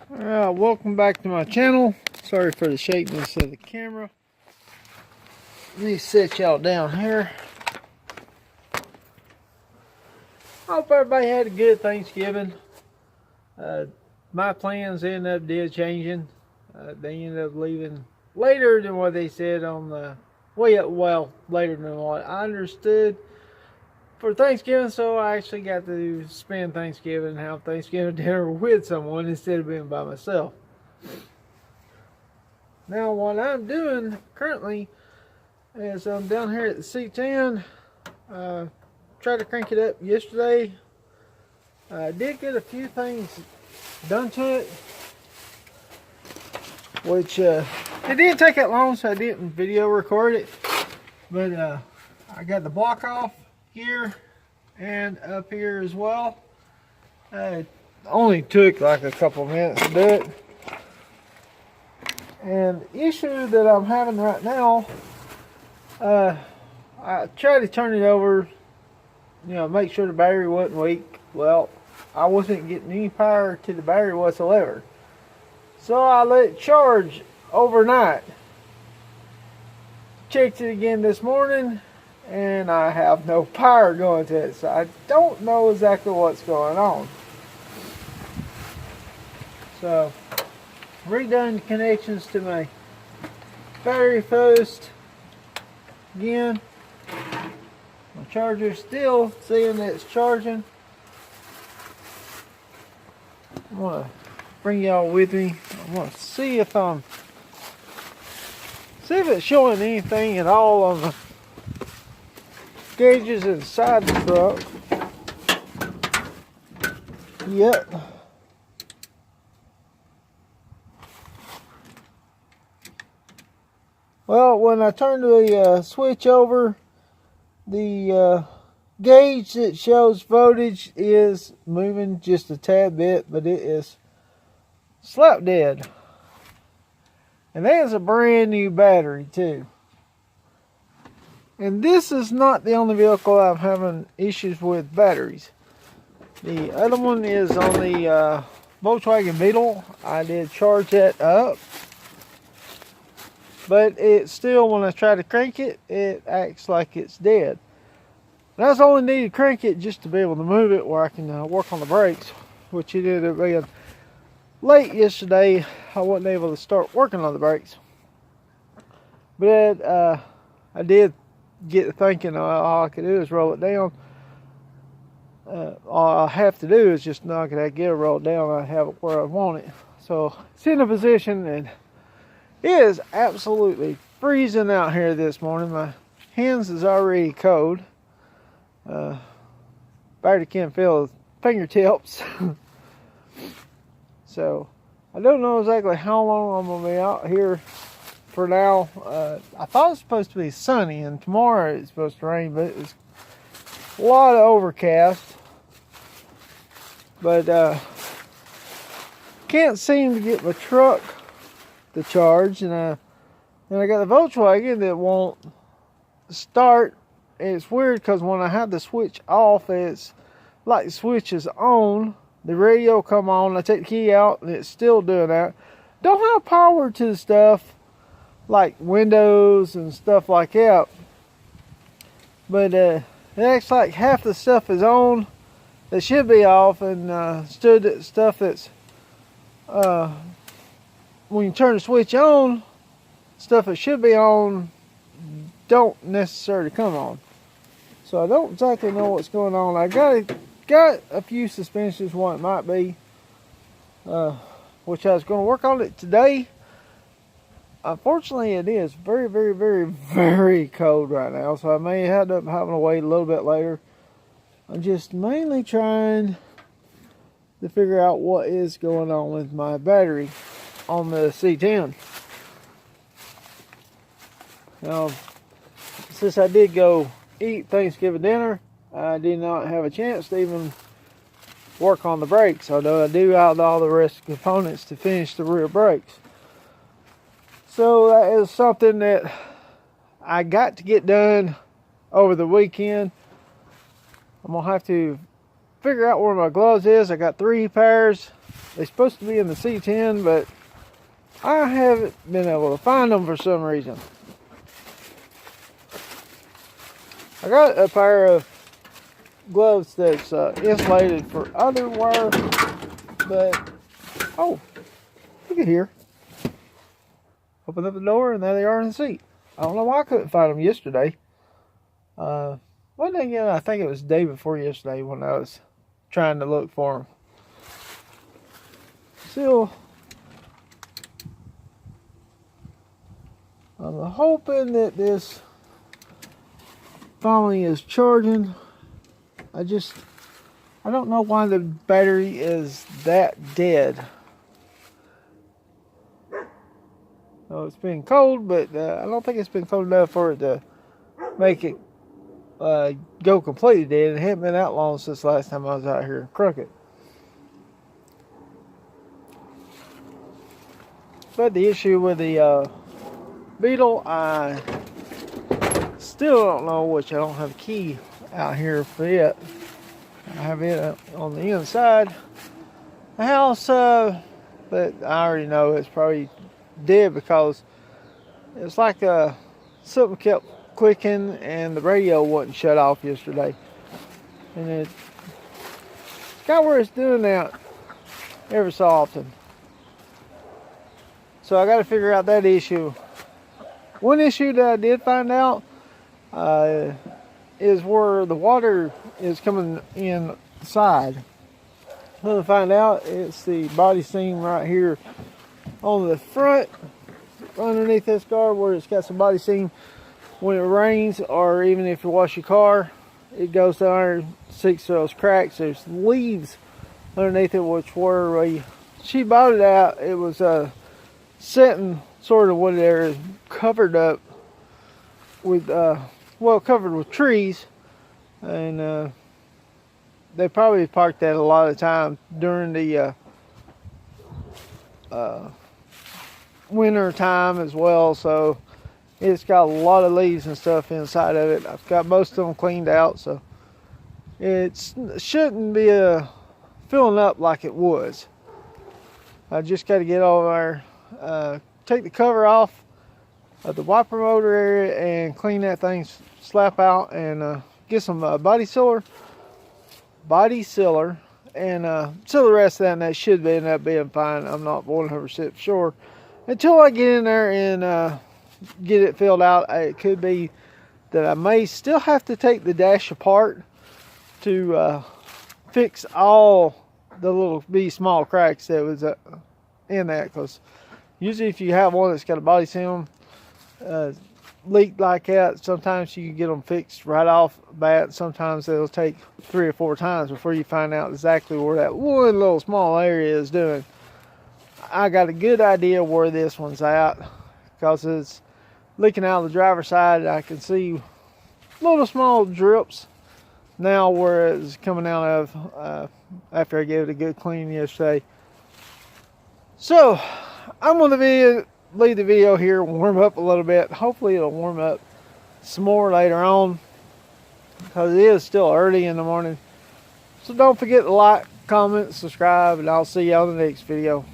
Welcome back to my channel. Sorry for the shakiness of the camera. Let me sit y'all down here. Hope everybody had a good Thanksgiving. My plans did changing. They ended up leaving later than what they said on the well, later than what I understood for Thanksgiving. So I actually got to spend Thanksgiving and have Thanksgiving dinner with someone instead of being by myself. Now what I'm doing currently is I'm down here at the C10. Tried to crank it up yesterday. I did get a few things done to it, which it didn't take that long, so I didn't video record it. But I got the block off here and up here as well. It only took like a couple minutes to do it. And the issue that I'm having right now, I tried to turn it over, make sure the battery wasn't weak. Well, I wasn't getting any power to the battery whatsoever. So I let it charge overnight. Checked it again this morning, and I have no power going to it. So I don't know exactly what's going on. So, redone the connections to my battery post again. My charger still saying that it's charging. I'm gonna bring y'all with me. I'm gonna see if it's showing anything at all on the gauges inside the truck. Yep. Well, when I turn the switch over, the gauge that shows voltage is moving just a tad bit, but it is slap dead. And that is a brand new battery too. And this is not the only vehicle I'm having issues with batteries. The other one is on the Volkswagen Beetle. I did charge that up, but it still, when I try to crank it, it acts like it's dead. That's only need to crank it just to be able to move it where I can work on the brakes, which it ended up being late yesterday. I wasn't able to start working on the brakes. But I did get to thinking all I could do is roll it down. All I have to do is just knock it, get it rolled down, I have it where I want it. So it's in a position, and it is absolutely freezing out here this morning. My hands is already cold. Barely can feel the fingertips. So I don't know exactly how long I'm going to be out here for now. I thought it was supposed to be sunny, and tomorrow it's supposed to rain, but it's a lot of overcast. But can't seem to get my truck to charge, and I got the Volkswagen that won't start. It's weird because when I have the switch off, it's like the switch is on, the radio come on, I take the key out, and it's still doing that. Don't have power to the stuff like windows and stuff like that, but it acts like half the stuff is on that should be off, and stuff that's when you turn the switch on, stuff that should be on don't necessarily come on. So I don't exactly know what's going on. I got a few suspicions what it might be, which I was going to work on it today. Unfortunately, it is very, very, very, very cold right now, so I may end up having to wait a little bit later. I'm just mainly trying to figure out what is going on with my battery on the C10. Now, since I did go eat Thanksgiving dinner, I did not have a chance to even work on the brakes, although I do have all the rest of the components to finish the rear brakes. So that is something that I got to get done over the weekend. I'm gonna have to figure out where my gloves is. I got 3 pairs They're supposed to be in the C10, but I haven't been able to find them for some reason. I got a pair of gloves that's insulated for other wear, but oh, look at here. Open up the door and there they are in the seat. I don't know why I couldn't find them yesterday. One thing again, I think it was the day before yesterday when I was trying to look for them. Still, I'm hoping that this finally is charging. I don't know why the battery is that dead. Oh, it's been cold, but I don't think it's been cold enough for it to make it go completely dead. It hadn't been that long since last time I was out here in Crooked. But the issue with the beetle, I still don't know, which I don't have a key out here for it. I have it on the inside the house, but I already know it's probably dead because it's like something kept clicking and the radio wasn't shut off yesterday, and it's got where it's doing that every so often. So I got to figure out that issue. One issue that I did find out is where the water is coming inside. To find out, it's the body seam right here on the front, underneath this guard, where it's got some body seam. When it rains, or even if you wash your car, it goes down there, seeks those cracks. There's leaves underneath it, which where she bought it out, it was sitting sort of what they're covered up with, covered with trees, and they probably parked that a lot of time during the winter time as well, so it's got a lot of leaves and stuff inside of it. I've got most of them cleaned out, so it shouldn't be filling up like it was. I just got to get over there, take the cover off of the wiper motor area and clean that thing slap out, and get some body sealer and seal the rest of that, and that should end up being fine. I'm not 100% sure until I get in there and get it filled out. It could be that I may still have to take the dash apart to fix all the little small cracks that was in that, because usually if you have one that's got a body seam leak like that, sometimes you can get them fixed right off the bat. Sometimes it'll take 3 or 4 times before you find out exactly where that one little small area is doing. I got a good idea where this one's at, because it's leaking out of the driver's side. I can see little small drips now where it's coming out of after I gave it a good clean yesterday. So I'm going to leave the video here, warm up a little bit. Hopefully it'll warm up some more later on, because it is still early in the morning. So don't forget to like, comment, subscribe, and I'll see you on the next video.